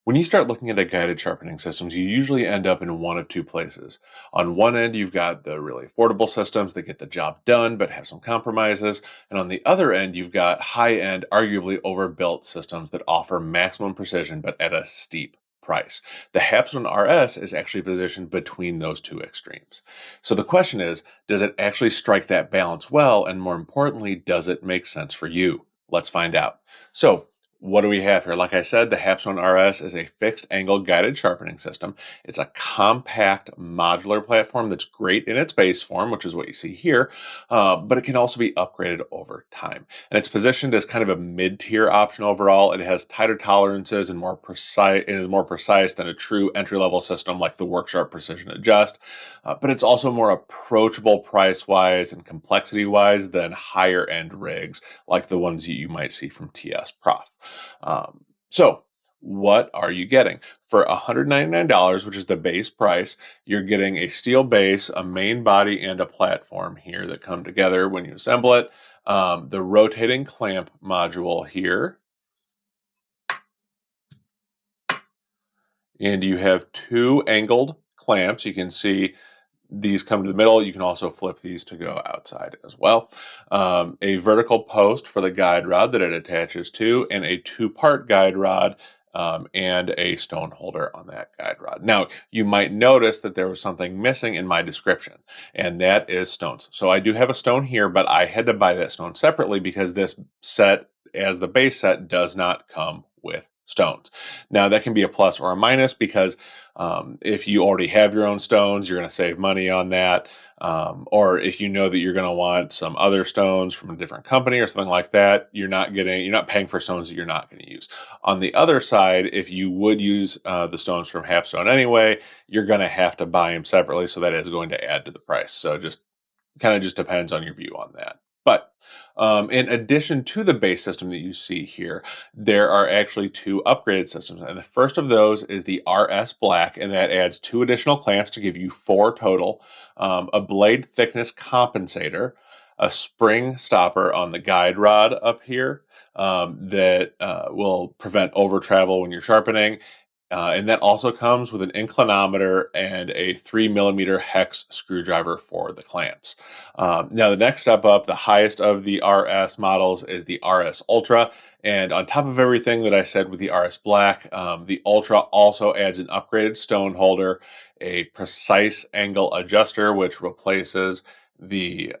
When you start looking at a guided sharpening systems, you usually end up in one of two places. On one end, you've got the really affordable systems that get the job done but have some compromises. And on the other end, you've got high end, arguably overbuilt systems that offer maximum precision but at a steep price. The Hapstone RS is actually positioned between those two extremes. So the question is, does it actually strike that balance well? And more importantly, does it make sense for you? Let's find out. So, what do we have here? Like I said, the Hapstone RS is a fixed angle guided sharpening system. It's a compact modular platform that's great in its base form, which is what you see here, but it can also be upgraded over time. And it's positioned as kind of a mid-tier option overall. It has tighter tolerances and more precise. It is more precise than a true entry-level system like the Worksharp Precision Adjust, but it's also more approachable price-wise and complexity-wise than higher-end rigs like the ones you might see from TSProf. So what are you getting? For $199, which is the base price, you're getting a steel base, a main body, and a platform here that come together when you assemble it. The rotating clamp module here. And you have two angled clamps. You can see these come to the middle. You can also flip these to go outside as well. A vertical post for the guide rod that it attaches to, and a two-part guide rod and a stone holder on that guide rod. Now, you might notice that there was something missing in my description, and that is stones. So I do have a stone here, but I had to buy that stone separately because this set, as the base set, does not come with stones. Now, that can be a plus or a minus because if you already have your own stones, you're going to save money on that. Or if you know that you're going to want some other stones from a different company or something like that, you're not paying for stones that you're not going to use. On the other side, if you would use the stones from Hapstone anyway, you're going to have to buy them separately. So that is going to add to the price. So just kind of just depends on your view on that. But in addition to the base system that you see here, there are actually two upgraded systems. And the first of those is the RS Black, and that adds two additional clamps to give you four total, a blade thickness compensator, a spring stopper on the guide rod up here that will prevent over travel when you're sharpening. And that also comes with an inclinometer and a 3mm hex screwdriver for the clamps. Now, the next step up, the highest of the RS models, is the RS Ultra. And on top of everything that I said with the RS Black, the Ultra also adds an upgraded stone holder, a precise angle adjuster, which replaces the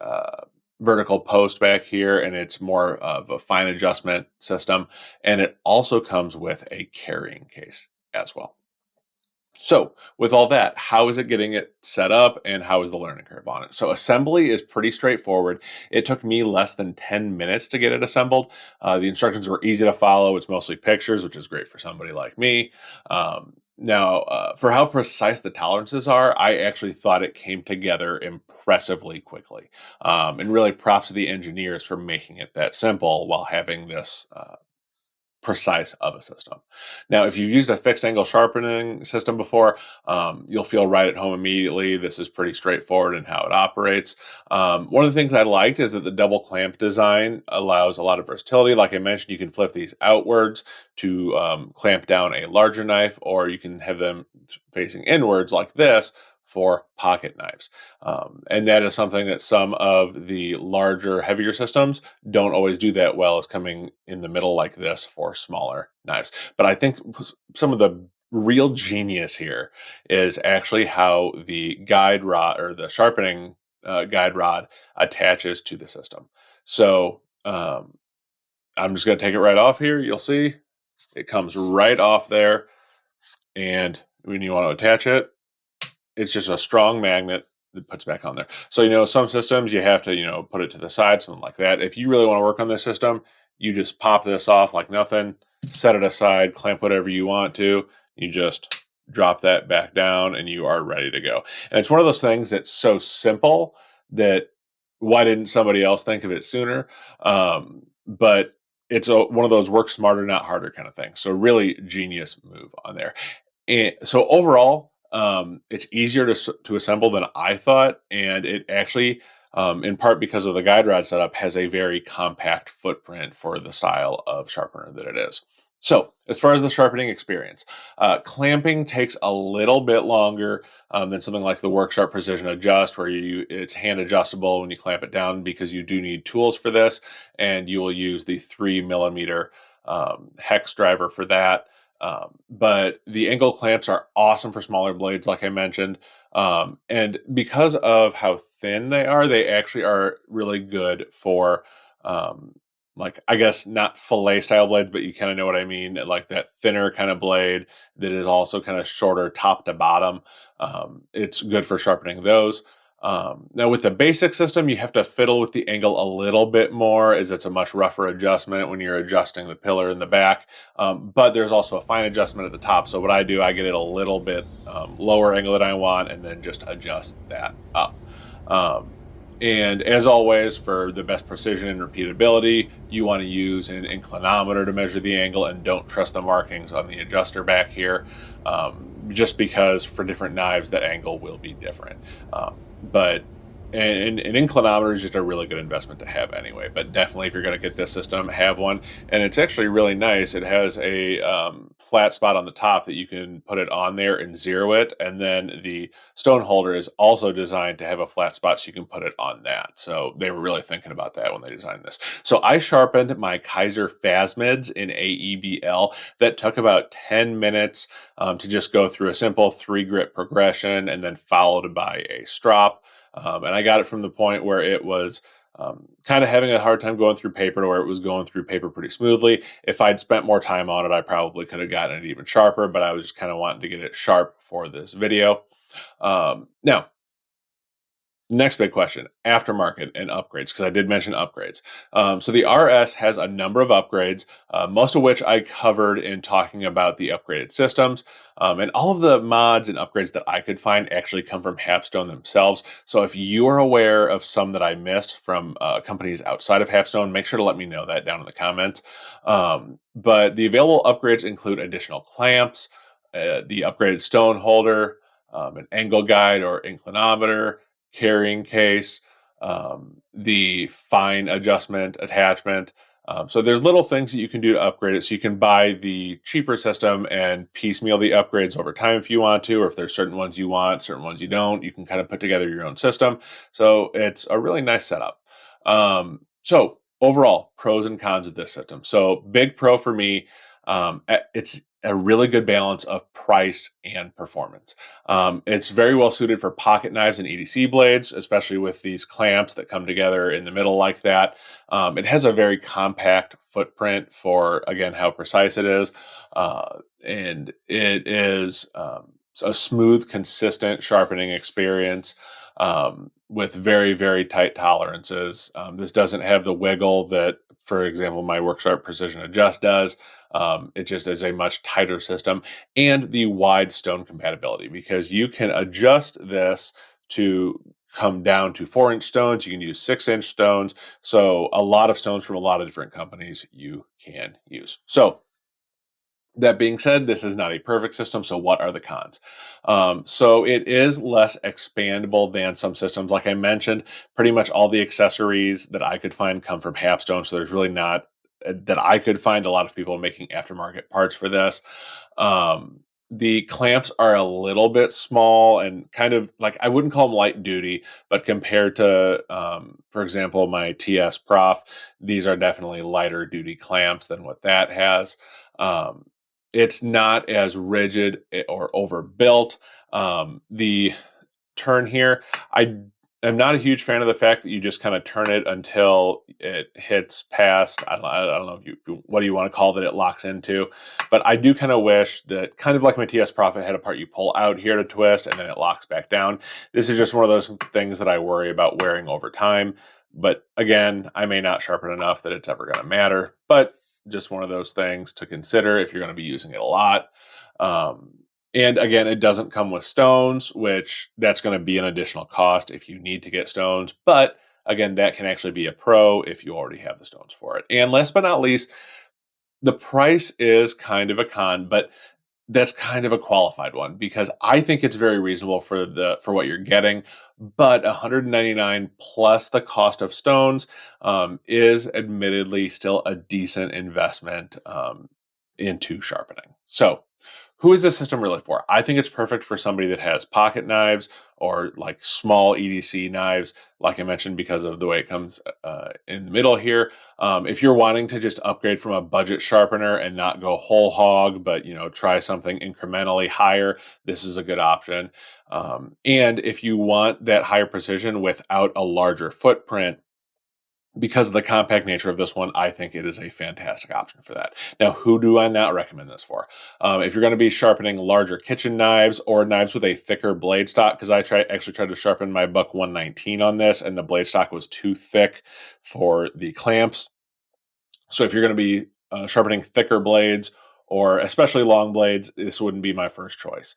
vertical post back here, and it's more of a fine adjustment system. And it also comes with a carrying case as well. So with all that, how is it getting it set up and how is the learning curve on it? So assembly is pretty straightforward. It took me less than 10 minutes to get it assembled. The instructions were easy to follow. It's mostly pictures, which is great for somebody like me. Now, for how precise the tolerances are, I actually thought it came together impressively quickly. And really props to the engineers for making it that simple while having this precise of a system. Now, if you've used a fixed angle sharpening system before, you'll feel right at home immediately. This is pretty straightforward in how it operates. One of the things I liked is that the double clamp design allows a lot of versatility. Like I mentioned, you can flip these outwards to clamp down a larger knife, or you can have them facing inwards like this for pocket knives. And that is something that some of the larger, heavier systems don't always do that well, is coming in the middle like this for smaller knives. But I think some of the real genius here is actually how the guide rod, or the sharpening guide rod, attaches to the system. So I'm just going to take it right off here. You'll see it comes right off there. And when you want to attach it, it's just a strong magnet that puts back on there. So, some systems you have to, put it to the side, something like that. If you really want to work on this system, you just pop this off like nothing, set it aside, clamp whatever you want to. You just drop that back down and you are ready to go. And it's one of those things that's so simple that why didn't somebody else think of it sooner? But it's one of those work smarter, not harder kind of things. So really genius move on there. And so overall, it's easier to assemble than I thought, and it actually, in part because of the guide rod setup, has a very compact footprint for the style of sharpener that it is. So, as far as the sharpening experience, clamping takes a little bit longer than something like the Worksharp Precision Adjust, where it's hand adjustable when you clamp it down, because you do need tools for this, and you will use the 3 millimeter hex driver for that. But the angle clamps are awesome for smaller blades, like I mentioned, and because of how thin they actually are really good for. Um, like, I guess not fillet style blade, but you kind of know what I mean. Like that thinner kind of blade that is also kind of shorter top to bottom. It's good for sharpening those. Now with the basic system, you have to fiddle with the angle a little bit more, as it's a much rougher adjustment when you're adjusting the pillar in the back. But there's also a fine adjustment at the top. So what I do, I get it a little bit lower angle that I want, and then just adjust that up. Um, and as always, for the best precision and repeatability, you want to use an inclinometer to measure the angle, and don't trust the markings on the adjuster back here, just because for different knives, that angle will be different. But an inclinometer is just a really good investment to have anyway. But definitely, if you're going to get this system, have one. And it's actually really nice. It has a flat spot on the top that you can put it on there and zero it. And then the stone holder is also designed to have a flat spot, so you can put it on that. So they were really thinking about that when they designed this. So I sharpened my Kaiser Phasmids in AEBL. That took about 10 minutes to just go through a simple 3 grit progression, and then followed by a strop. And I got it from the point where it was kind of having a hard time going through paper, to where it was going through paper pretty smoothly. If I'd spent more time on it, I probably could have gotten it even sharper, but I was just kind of wanting to get it sharp for this video. Now, next big question, aftermarket and upgrades, because I did mention upgrades. So the RS has a number of upgrades, most of which I covered in talking about the upgraded systems. And all of the mods and upgrades that I could find actually come from Hapstone themselves. So if you are aware of some that I missed from companies outside of Hapstone, make sure to let me know that down in the comments. But the available upgrades include additional clamps, the upgraded stone holder, an angle guide or inclinometer, carrying case, the fine adjustment attachment. So there's little things that you can do to upgrade it. So you can buy the cheaper system and piecemeal the upgrades over time if you want to, or if there's certain ones you want, certain ones you don't, you can kind of put together your own system. So it's a really nice setup. So overall, pros and cons of this system. So big pro for me, it's a really good balance of price and performance. It's very well suited for pocket knives and EDC blades, especially with these clamps that come together in the middle like that. It has a very compact footprint for, again, how precise it is. And it is a smooth, consistent sharpening experience. With very, very tight tolerances. This doesn't have the wiggle that, for example, my Worksharp Precision Adjust does. It just is a much tighter system, and the wide stone compatibility, because you can adjust this to come down to 4-inch stones. You can use 6-inch stones. So a lot of stones from a lot of different companies you can use. So that being said, this is not a perfect system. So what are the cons? So it is less expandable than some systems. Like I mentioned, pretty much all the accessories that I could find come from Hapstone. So there's really not that I could find a lot of people making aftermarket parts for this. The clamps are a little bit small and kind of, like, I wouldn't call them light duty, but compared to, for example, my TSProf, these are definitely lighter duty clamps than what that has. Um, it's not as rigid or overbuilt. The turn here, I am not a huge fan of the fact that you just kind of turn it until it hits past, I don't know if what do you want to call that it locks into, but I do kind of wish that, kind of like my TS Profit had a part you pull out here to twist and then it locks back down. This is just one of those things that I worry about wearing over time. But again, I may not sharpen enough that it's ever going to matter, but just one of those things to consider if you're going to be using it a lot. And again, it doesn't come with stones, which that's going to be an additional cost if you need to get stones. But again, that can actually be a pro if you already have the stones for it. And last but not least, the price is kind of a con, but that's kind of a qualified one, because I think it's very reasonable for what you're getting. But 199 plus the cost of stones is admittedly still a decent investment. into sharpening. So who is this system really for? I think it's perfect for somebody that has pocket knives or like small EDC knives, like I mentioned, because of the way it comes in the middle here. If you're wanting to just upgrade from a budget sharpener and not go whole hog, but try something incrementally higher, this is a good option. And if you want that higher precision without a larger footprint, because of the compact nature of this one, I think it is a fantastic option for that. Now, who do I not recommend this for? If you're going to be sharpening larger kitchen knives or knives with a thicker blade stock, because I actually tried to sharpen my Buck 119 on this, and the blade stock was too thick for the clamps. So if you're going to be sharpening thicker blades, or especially long blades, this wouldn't be my first choice.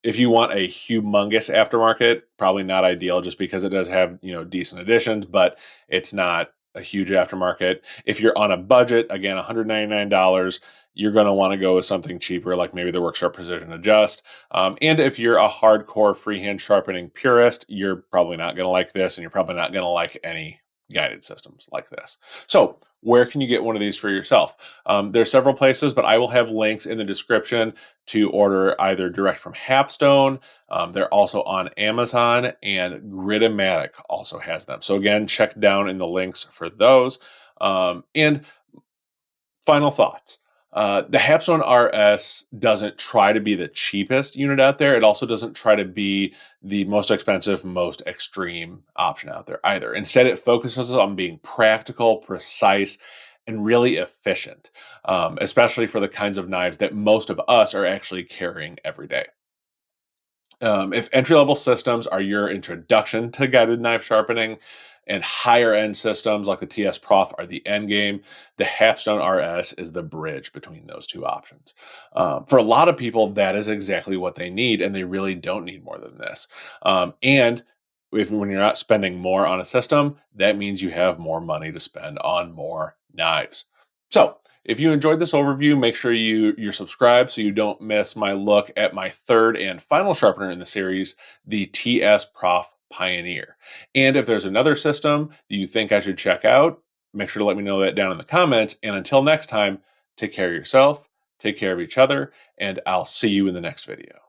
If you want a humongous aftermarket, probably not ideal, just because it does have decent additions, but it's not a huge aftermarket. If you're on a budget, again, $199, you're going to want to go with something cheaper, like maybe the Worksharp Precision Adjust. And if you're a hardcore freehand sharpening purist, you're probably not going to like this, and you're probably not going to like any guided systems like this. So where can you get one of these for yourself? There's several places, but I will have links in the description to order either direct from Hapstone. They're also on Amazon, and Gritomatic also has them. So again, check down in the links for those. And final thoughts. The Hapstone RS doesn't try to be the cheapest unit out there. It also doesn't try to be the most expensive, most extreme option out there either. Instead, it focuses on being practical, precise, and really efficient, especially for the kinds of knives that most of us are actually carrying every day. If entry-level systems are your introduction to guided knife sharpening, and higher-end systems like the TSProf are the end game, the Hapstone RS is the bridge between those two options. For a lot of people, that is exactly what they need, and they really don't need more than this. And when you're not spending more on a system, that means you have more money to spend on more knives. So if you enjoyed this overview, make sure you're subscribed so you don't miss my look at my third and final sharpener in the series, the TSProf Pioneer. And if there's another system that you think I should check out, make sure to let me know that down in the comments. And until next time, take care of yourself, take care of each other, and I'll see you in the next video.